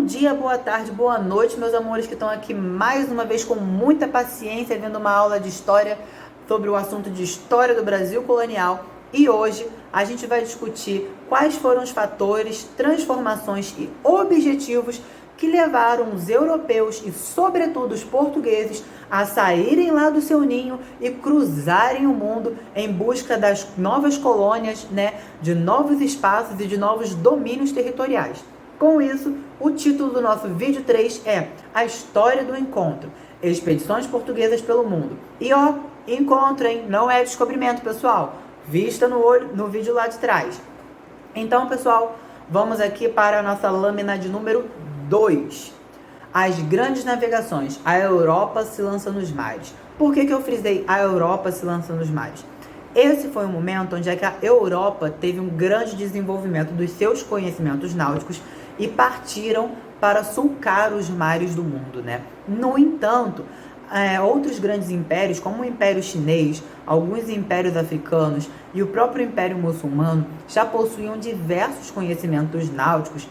Bom dia, boa tarde, boa noite, meus amores que estão aqui mais uma vez com muita paciência vendo uma aula de história sobre o assunto de história do Brasil colonial. E hoje a gente vai discutir quais foram os fatores, transformações e objetivos que levaram os europeus e, sobretudo, os portugueses a saírem lá do seu ninho e cruzarem o mundo em busca das novas colônias, de novos espaços e de novos domínios territoriais. Com isso, o título do nosso vídeo 3 é A História do Encontro, Expedições Portuguesas pelo Mundo. E encontro, hein? Não é descobrimento, pessoal. Vista no olho no vídeo lá de trás. Então, pessoal, vamos aqui para a nossa lâmina de número 2. As grandes navegações. A Europa se lança nos mares. Por que eu frisei a Europa se lança nos mares? Esse foi um momento onde a Europa teve um grande desenvolvimento dos seus conhecimentos náuticos e partiram para sulcar os mares do mundo, No entanto, outros grandes impérios, como o Império Chinês, alguns impérios africanos e o próprio Império Muçulmano já possuíam diversos conhecimentos náuticos,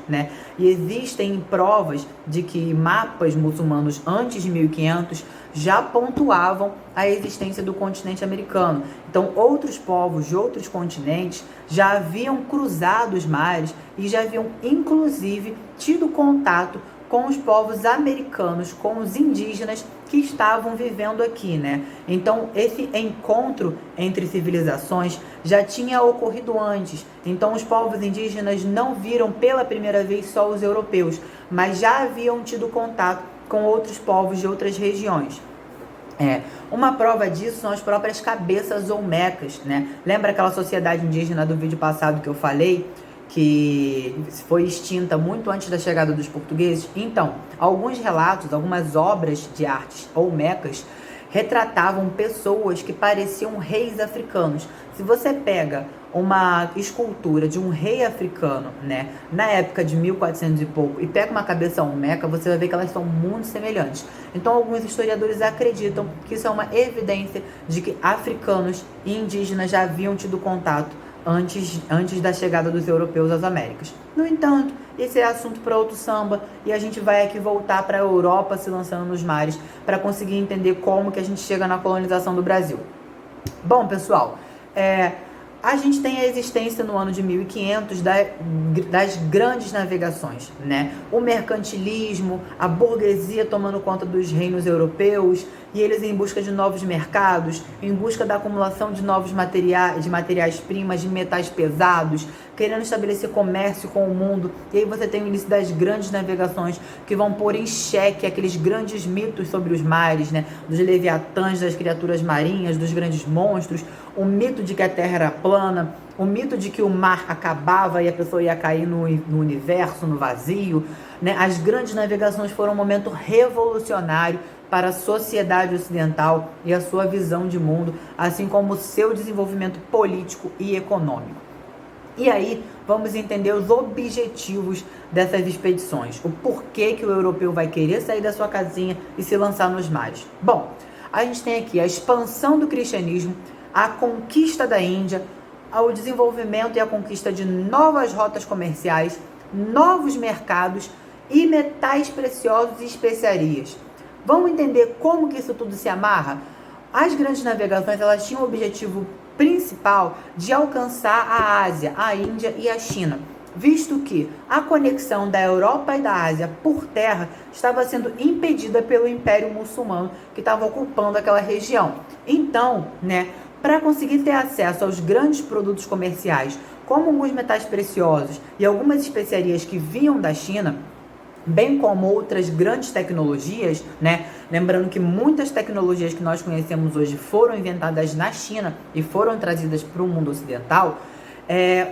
E existem provas de que mapas muçulmanos antes de 1500 já pontuavam a existência do continente americano. Então, outros povos de outros continentes já haviam cruzado os mares e já haviam, inclusive, tido contato com os povos americanos, com os indígenas que estavam vivendo aqui, Então, esse encontro entre civilizações já tinha ocorrido antes. Então, os povos indígenas não viram pela primeira vez só os europeus, mas já haviam tido contato com outros povos de outras regiões. Uma prova disso são as próprias cabeças olmecas, Lembra aquela sociedade indígena do vídeo passado que eu falei? Que foi extinta muito antes da chegada dos portugueses? Então, alguns relatos, algumas obras de artes olmecas retratavam pessoas que pareciam reis africanos. Se você pega uma escultura de um rei africano, na época de 1400 e pouco, e pega uma cabeça olmeca, você vai ver que elas são muito semelhantes. Então, alguns historiadores acreditam que isso é uma evidência de que africanos e indígenas já haviam tido contato antes da chegada dos europeus às Américas. No entanto, esse é assunto para outro samba, e a gente vai aqui voltar para a Europa se lançando nos mares para conseguir entender como que a gente chega na colonização do Brasil. Bom, pessoal, a gente tem a existência no ano de 1500 das grandes navegações, O mercantilismo, a burguesia tomando conta dos reinos europeus, e eles em busca de novos mercados, em busca da acumulação de novos matérias-primas, de metais pesados, querendo estabelecer comércio com o mundo. E aí você tem o início das grandes navegações que vão pôr em xeque aqueles grandes mitos sobre os mares, Dos leviatãs, das criaturas marinhas, dos grandes monstros, o mito de que a Terra era plana, o mito de que o mar acabava e a pessoa ia cair no universo, no vazio, As grandes navegações foram um momento revolucionário para a sociedade ocidental e a sua visão de mundo, assim como o seu desenvolvimento político e econômico. E aí, vamos entender os objetivos dessas expedições, o porquê que o europeu vai querer sair da sua casinha e se lançar nos mares. Bom, a gente tem aqui a expansão do cristianismo, a conquista da Índia, o desenvolvimento e a conquista de novas rotas comerciais, novos mercados e metais preciosos e especiarias. Vamos entender como que isso tudo se amarra? As grandes navegações, elas tinham o objetivo principal de alcançar a Ásia, a Índia e a China, visto que a conexão da Europa e da Ásia por terra estava sendo impedida pelo Império Muçulmano, que estava ocupando aquela região. Então, para conseguir ter acesso aos grandes produtos comerciais, como alguns metais preciosos e algumas especiarias que vinham da China, bem como outras grandes tecnologias, Lembrando que muitas tecnologias que nós conhecemos hoje foram inventadas na China e foram trazidas para o mundo ocidental.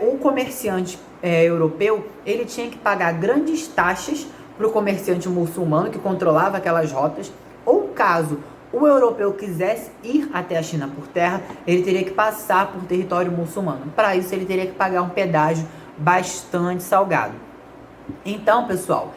O comerciante europeu, ele tinha que pagar grandes taxas para o comerciante muçulmano que controlava aquelas rotas, ou caso o europeu quisesse ir até a China por terra, ele teria que passar por território muçulmano. Para isso, ele teria que pagar um pedágio bastante salgado. Então, pessoal,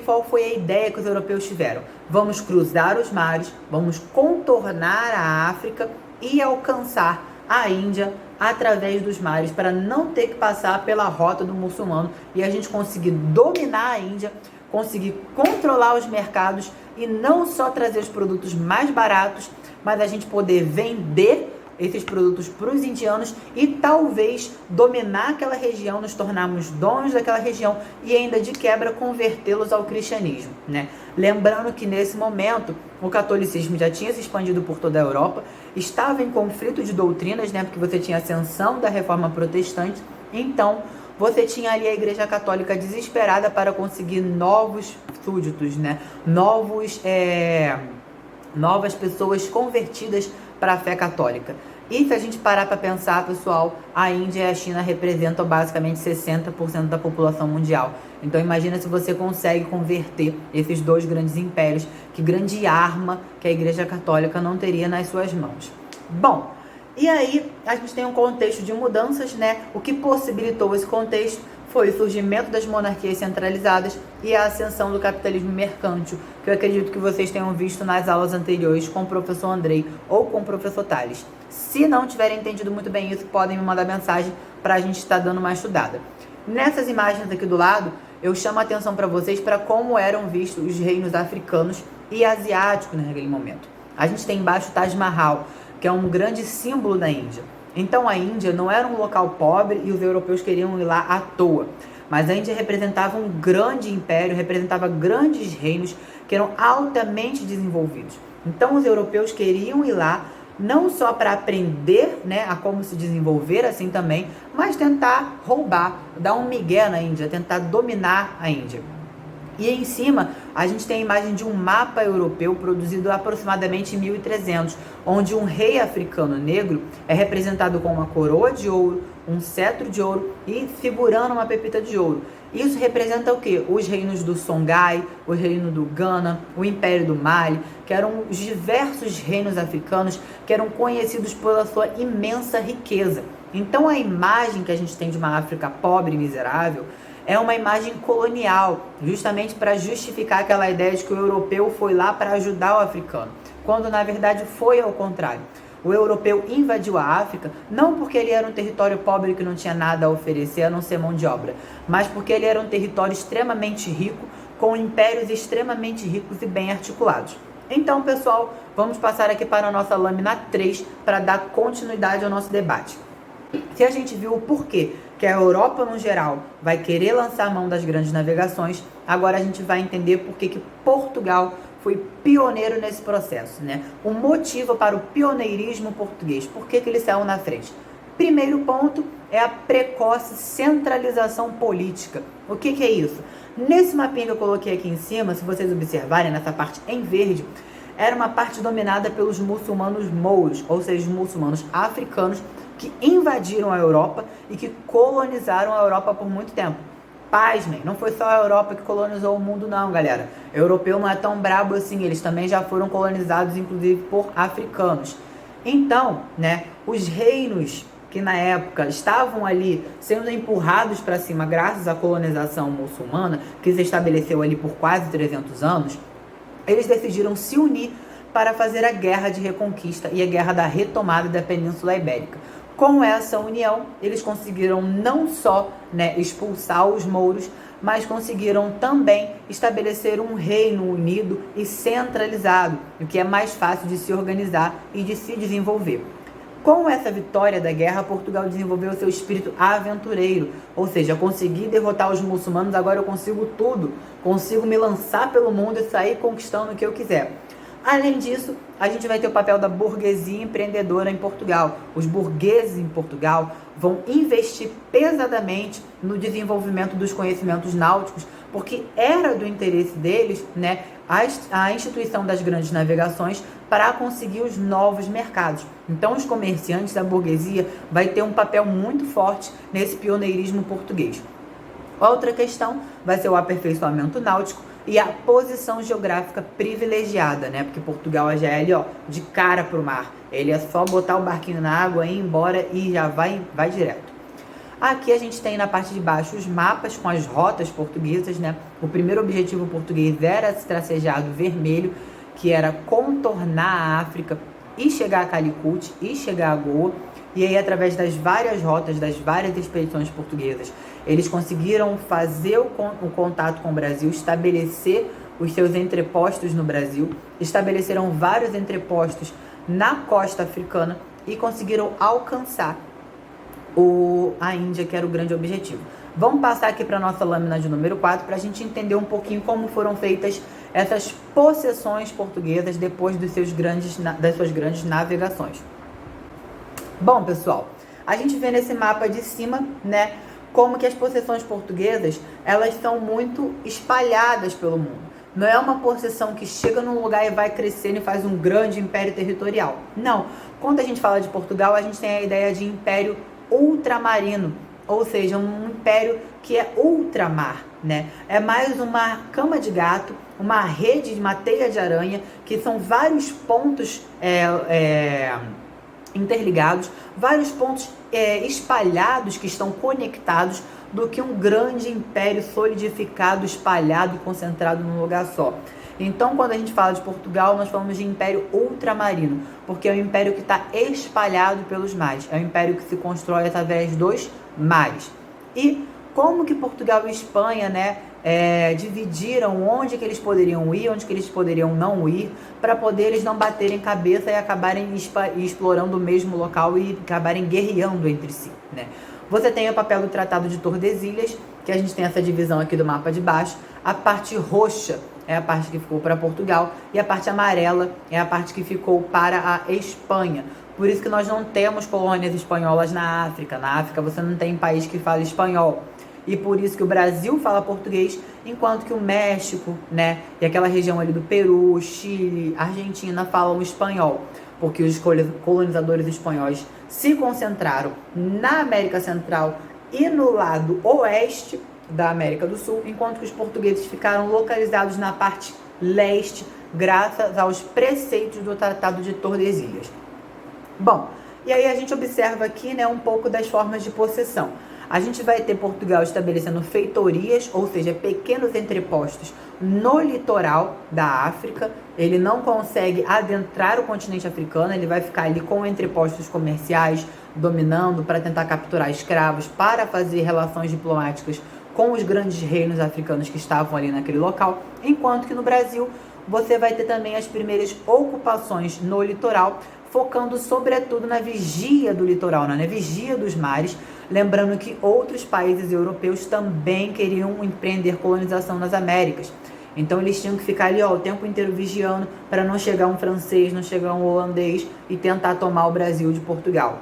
qual foi a ideia que os europeus tiveram? Vamos cruzar os mares, vamos contornar a África e alcançar a Índia através dos mares, para não ter que passar pela rota do muçulmano e a gente conseguir dominar a Índia, conseguir controlar os mercados e não só trazer os produtos mais baratos, mas a gente poder vender esses produtos para os indianos e talvez dominar aquela região, nos tornarmos donos daquela região e ainda de quebra convertê-los ao cristianismo, né? Lembrando que nesse momento o catolicismo já tinha se expandido por toda a Europa, estava em conflito de doutrinas, né? Porque você tinha a ascensão da reforma protestante, então você tinha ali a Igreja Católica desesperada para conseguir novos súditos, né? Novas pessoas convertidas para a fé católica. E se a gente parar para pensar, pessoal, a Índia e a China representam basicamente 60% da população mundial. Então imagina se você consegue converter esses dois grandes impérios, que grande arma que a Igreja Católica não teria nas suas mãos. Bom, e aí a gente tem um contexto de mudanças, né? O que possibilitou esse contexto foi o surgimento das monarquias centralizadas e a ascensão do capitalismo mercantil, que eu acredito que vocês tenham visto nas aulas anteriores com o professor Andrei ou com o professor Tales. Se não tiverem entendido muito bem isso, podem me mandar mensagem para a gente estar dando uma estudada. Nessas imagens aqui do lado, eu chamo a atenção para vocês para como eram vistos os reinos africanos e asiáticos naquele momento. A gente tem embaixo o Taj Mahal, que é um grande símbolo da Índia. Então a Índia não era um local pobre e os europeus queriam ir lá à toa. Mas a Índia representava um grande império, representava grandes reinos que eram altamente desenvolvidos. Então os europeus queriam ir lá não só para aprender, né, a como se desenvolver assim também, mas tentar roubar, dar um migué na Índia, tentar dominar a Índia. E em cima, a gente tem a imagem de um mapa europeu produzido aproximadamente em 1300, onde um rei africano negro é representado com uma coroa de ouro, um cetro de ouro e segurando uma pepita de ouro. Isso representa o quê? Os reinos do Songhai, o reino do Ghana, o Império do Mali, que eram os diversos reinos africanos que eram conhecidos pela sua imensa riqueza. Então a imagem que a gente tem de uma África pobre e miserável é uma imagem colonial, justamente para justificar aquela ideia de que o europeu foi lá para ajudar o africano, quando na verdade foi ao contrário. O europeu invadiu a África não porque ele era um território pobre que não tinha nada a oferecer a não ser mão de obra, mas porque ele era um território extremamente rico, com impérios extremamente ricos e bem articulados. Então, pessoal, vamos passar aqui para a nossa lâmina 3 para dar continuidade ao nosso debate. Se a gente viu o porquê que a Europa, no geral, vai querer lançar mão das grandes navegações, agora a gente vai entender por que Portugal foi pioneiro nesse processo, né? O motivo para o pioneirismo português, por que ele saiu na frente? Primeiro ponto é a precoce centralização política. O que é isso? Nesse mapinha que eu coloquei aqui em cima, se vocês observarem nessa parte em verde, era uma parte dominada pelos muçulmanos mouros, ou seja, os muçulmanos africanos, que invadiram a Europa e que colonizaram a Europa por muito tempo. Pasmem, não foi só a Europa que colonizou o mundo não, galera. O europeu não é tão brabo assim, eles também já foram colonizados, inclusive, por africanos. Então, né, os reinos que na época estavam ali sendo empurrados para cima graças à colonização muçulmana, que se estabeleceu ali por quase 300 anos, eles decidiram se unir para fazer a Guerra de Reconquista e a Guerra da Retomada da Península Ibérica. Com essa união, eles conseguiram não só, né, expulsar os mouros, mas conseguiram também estabelecer um reino unido e centralizado, o que é mais fácil de se organizar e de se desenvolver. Com essa vitória da guerra, Portugal desenvolveu seu espírito aventureiro, ou seja, consegui derrotar os muçulmanos, agora eu consigo tudo, consigo me lançar pelo mundo e sair conquistando o que eu quiser. Além disso, a gente vai ter o papel da burguesia empreendedora em Portugal. Os burgueses em Portugal vão investir pesadamente no desenvolvimento dos conhecimentos náuticos, porque era do interesse deles, né, a instituição das grandes navegações para conseguir os novos mercados. Então, os comerciantes da burguesia vai ter um papel muito forte nesse pioneirismo português. Outra questão vai ser o aperfeiçoamento náutico e a posição geográfica privilegiada, né? Porque Portugal já é ali, ó, de cara pro mar. Ele é só botar o barquinho na água, ir embora e já vai direto. Aqui a gente tem na parte de baixo os mapas com as rotas portuguesas, né? O primeiro objetivo português era se tracejar do vermelho, que era contornar a África e chegar a Calicut e chegar a Goa. E aí, através das várias rotas, das várias expedições portuguesas, eles conseguiram fazer o contato com o Brasil, estabelecer os seus entrepostos no Brasil, estabeleceram vários entrepostos na costa africana e conseguiram alcançar a Índia, que era o grande objetivo. Vamos passar aqui para a nossa lâmina de número 4 para a gente entender um pouquinho como foram feitas essas possessões portuguesas depois das suas grandes navegações. Bom, pessoal, a gente vê nesse mapa de cima, né, como que as possessões portuguesas, elas são muito espalhadas pelo mundo. Não é uma possessão que chega num lugar e vai crescendo e faz um grande império territorial. Não. Quando a gente fala de Portugal, a gente tem a ideia de império ultramarino, ou seja, um império que é ultramar, né? É mais uma cama de gato, uma rede, uma teia de aranha, que são vários pontos interligados, vários pontos espalhados que estão conectados, do que um grande império solidificado, espalhado e concentrado num lugar só. Então, quando a gente fala de Portugal, nós falamos de império ultramarino, porque é um império que está espalhado pelos mares, é um império que se constrói através dos mares. E como que Portugal e Espanha, né, dividiram onde que eles poderiam ir, onde que eles poderiam não ir, para poder eles não baterem cabeça e acabarem explorando o mesmo local e acabarem guerreando entre si, né? Você tem o papel do Tratado de Tordesilhas, que a gente tem essa divisão aqui do mapa de baixo. A parte roxa é a parte que ficou para Portugal e a parte amarela é a parte que ficou para a Espanha. Por isso que nós não temos colônias espanholas na África. Na África você não tem país que fala espanhol. E por isso que o Brasil fala português, enquanto que o México, né, e aquela região ali do Peru, Chile, Argentina falam espanhol. Porque os colonizadores espanhóis se concentraram na América Central e no lado oeste da América do Sul, enquanto que os portugueses ficaram localizados na parte leste, graças aos preceitos do Tratado de Tordesilhas. Bom, e aí a gente observa aqui, né, um pouco das formas de possessão. A gente vai ter Portugal estabelecendo feitorias, ou seja, pequenos entrepostos no litoral da África. Ele não consegue adentrar o continente africano, ele vai ficar ali com entrepostos comerciais, dominando para tentar capturar escravos, para fazer relações diplomáticas com os grandes reinos africanos que estavam ali naquele local. Enquanto que no Brasil, você vai ter também as primeiras ocupações no litoral, focando sobretudo na vigia do litoral, na vigia dos mares, lembrando que outros países europeus também queriam empreender colonização nas Américas. Então eles tinham que ficar ali o tempo inteiro vigiando para não chegar um francês, não chegar um holandês e tentar tomar o Brasil de Portugal.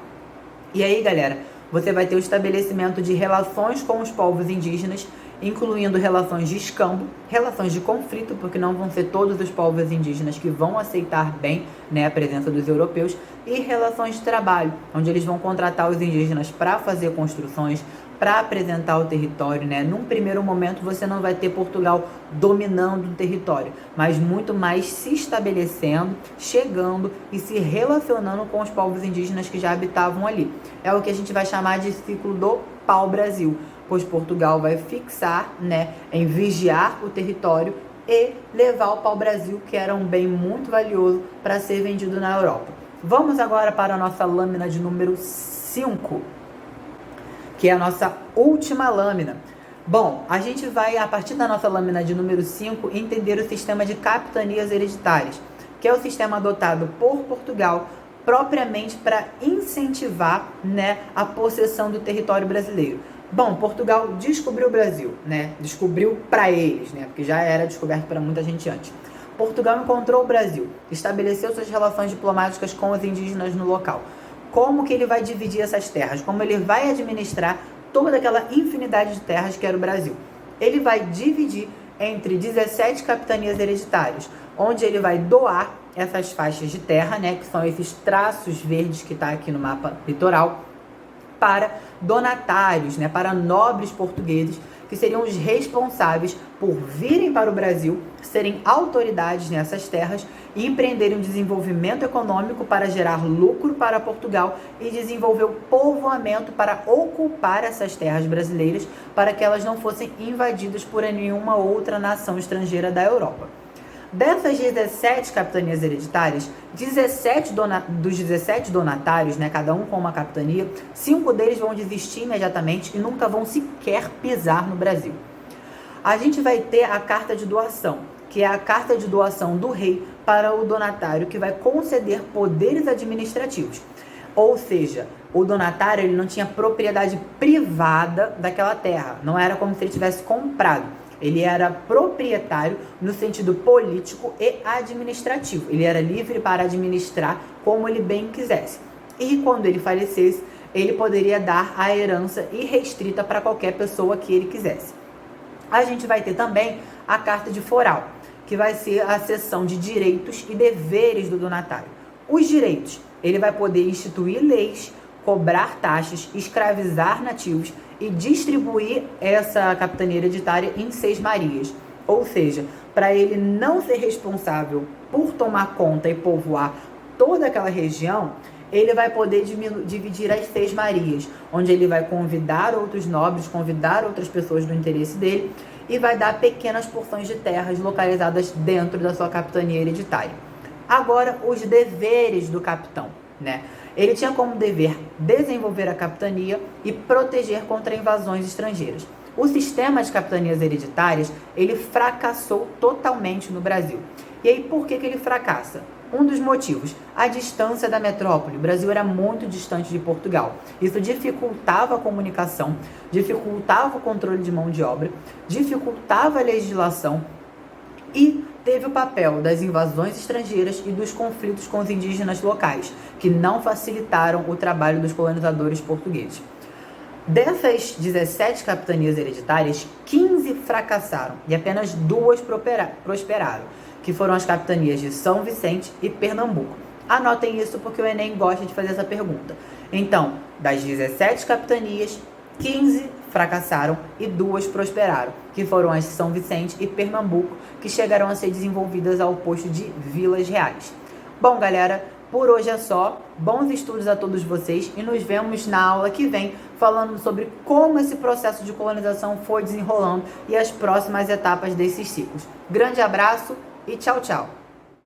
E aí, galera, você vai ter o estabelecimento de relações com os povos indígenas, incluindo relações de escambo, relações de conflito, porque não vão ser todos os povos indígenas que vão aceitar bem, né, a presença dos europeus, e relações de trabalho, onde eles vão contratar os indígenas para fazer construções, para apresentar o território, né? Num primeiro momento você não vai ter Portugal dominando o território, mas muito mais se estabelecendo, chegando e se relacionando com os povos indígenas que já habitavam ali. É o que a gente vai chamar de ciclo do pau-brasil, pois Portugal vai fixar, né, em vigiar o território e levar o pau-brasil, que era um bem muito valioso, para ser vendido na Europa. Vamos agora para a nossa lâmina de número 5, que é a nossa última lâmina. Bom, a gente vai, a partir da nossa lâmina de número 5, entender o sistema de capitanias hereditárias, que é o sistema adotado por Portugal propriamente para incentivar, né, a possessão do território brasileiro. Bom, Portugal descobriu o Brasil, né? Descobriu para eles, né? Porque já era descoberto para muita gente antes. Portugal encontrou o Brasil, estabeleceu suas relações diplomáticas com os indígenas no local. Como que ele vai dividir essas terras? Como ele vai administrar toda aquela infinidade de terras que era o Brasil? Ele vai dividir entre 17 capitanias hereditárias, onde ele vai doar essas faixas de terra, né? Que são esses traços verdes que está aqui no mapa litoral, para donatários, né, para nobres portugueses, que seriam os responsáveis por virem para o Brasil, serem autoridades nessas terras e empreenderem um desenvolvimento econômico para gerar lucro para Portugal e desenvolver o povoamento para ocupar essas terras brasileiras, para que elas não fossem invadidas por nenhuma outra nação estrangeira da Europa. Dessas 17 capitanias hereditárias, 17 dos 17 donatários, né, cada um com uma capitania, 5 deles vão desistir imediatamente e nunca vão sequer pisar no Brasil. A gente vai ter a carta de doação, que é a carta de doação do rei para o donatário, que vai conceder poderes administrativos. Ou seja, o donatário ele não tinha propriedade privada daquela terra, não era como se ele tivesse comprado. Ele era proprietário no sentido político e administrativo. Ele era livre para administrar como ele bem quisesse. E quando ele falecesse, ele poderia dar a herança irrestrita para qualquer pessoa que ele quisesse. A gente vai ter também a carta de foral, que vai ser a seção de direitos e deveres do donatário. Os direitos, ele vai poder instituir leis, cobrar taxas, escravizar nativos e distribuir essa capitania hereditária em 6 marias. Ou seja, para ele não ser responsável por tomar conta e povoar toda aquela região, ele vai poder dividir as 6 marias, onde ele vai convidar outros nobres, convidar outras pessoas do interesse dele e vai dar pequenas porções de terras localizadas dentro da sua capitania hereditária. Agora, os deveres do capitão, né? Ele tinha como dever desenvolver a capitania e proteger contra invasões estrangeiras. O sistema de capitanias hereditárias, ele fracassou totalmente no Brasil. E aí, por que ele fracassa? Um dos motivos, a distância da metrópole. O Brasil era muito distante de Portugal. Isso dificultava a comunicação, dificultava o controle de mão de obra, dificultava a legislação e teve o papel das invasões estrangeiras e dos conflitos com os indígenas locais, que não facilitaram o trabalho dos colonizadores portugueses. Dessas 17 capitanias hereditárias, 15 fracassaram e apenas 2 prosperaram, que foram as capitanias de São Vicente e Pernambuco. Anotem isso porque o Enem gosta de fazer essa pergunta. Então, das 17 capitanias, 15 fracassaram e 2 prosperaram, que foram as de São Vicente e Pernambuco, que chegaram a ser desenvolvidas ao posto de vilas reais. Bom, galera, por hoje é só. Bons estudos a todos vocês e nos vemos na aula que vem falando sobre como esse processo de colonização foi desenrolando e as próximas etapas desses ciclos. Grande abraço e tchau, tchau!